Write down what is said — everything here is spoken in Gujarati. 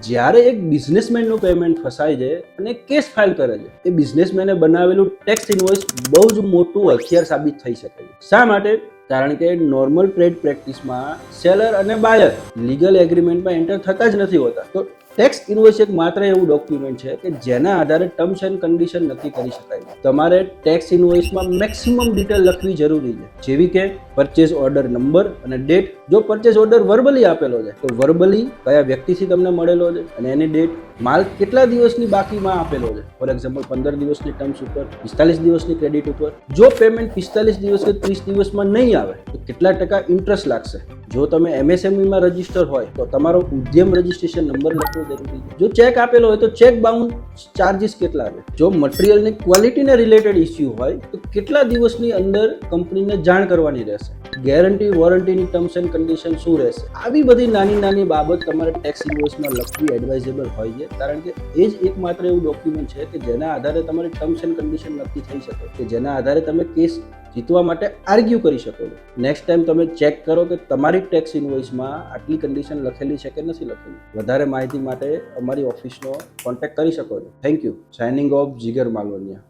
જ્યારે એક બિઝનેસમેનનું પેમેન્ટ ફસાય છે અને કેસ ફાઇલ કરે છે, એ બિઝનેસમેને બનાવેલું ટેક્સ ઇન્વોઇસ બહુ જ મોટું હથિયાર સાબિત થઈ શકે છે. શા માટે? કારણ કે નોર્મલ ટ્રેડ પ્રેક્ટિસમાં સેલર અને બાયર લીગલ એગ્રીમેન્ટમાં એન્ટર થતા જ નથી હોતા. તો ટેક્સ ઇન્વોઇસ એક માત્ર એવું ડોક્યુમેન્ટ છે કે જેના આધારે ટર્મ્સ એન્ડ કન્ડિશન નક્કી કરી શકાય. તમારે ટેક્સ ઇન્વોઇસમાં મેક્સિમમ ડિટેલ લખવી જરૂરી છે, જેવી કે પરચેઝ ઓર્ડર નંબર અને ડેટ. જો પરચેઝ ઓર્ડર વર્બલી આપેલો છે તો વર્બલી કયા વ્યક્તિથી તમને મળેલો છે અને એની ડેટ, માલ કેટલા દિવસની બાકીમાં આપેલો છે. ફોર એક્ઝામ્પલ 15 દિવસની ટર્મ્સ ઉપર, 45 દિવસની ક્રેડિટ ઉપર. જો પેમેન્ટ 45 દિવસ કે 30 દિવસમાં નહીં આવે તો કેટલા ટકા ઇન્ટરેસ્ટ લાગશે. જો તમે એમએસએમઈમાં રજીસ્ટર હોય તો તમારો ઉદ્યમ રજીસ્ટ્રેશન નંબર લખવો જરૂરી છે. જો ચેક આપેલો હોય તો ચેક બાઉન્સ ચાર્જીસ કેટલા આવે. જો મટીરિયલની ક્વોલિટીને રિલેટેડ ઇસ્યુ હોય તો કેટલા દિવસની અંદર કંપનીને જાણ કરવાની રહેશે. ગેરંટી વોરંટીની ટર્મ્સ એન્ડ કન્ડિશન શું રહેશે. આવી બધી નાની નાની બાબત તમારે ટેક્સ ઇન્વોઇસમાં લખવી એડવાઇઝેબલ હોય છે, કારણ કે એ જ એકમાત્ર એવું ડોક્યુમેન્ટ છે કે જેના આધારે તમારી ટર્મ્સ એન્ડ કન્ડિશન નક્કી થઈ શકે, કે જેના આધારે તમે કેસ જીતવા માટે આર્ગ્યુ કરી શકો છો. નેક્સ્ટ ટાઈમ તમે ચેક કરો કે તમારી ટેક્સ ઇન્વોઇસમાં આટલી કન્ડિશન લખેલી છે કે નથી લખેલી. વધારે માહિતી માટે અમારી ઓફિસનો કોન્ટેક્ટ કરી શકો છો. Thank you. Signing off Jigar માલવનિયા.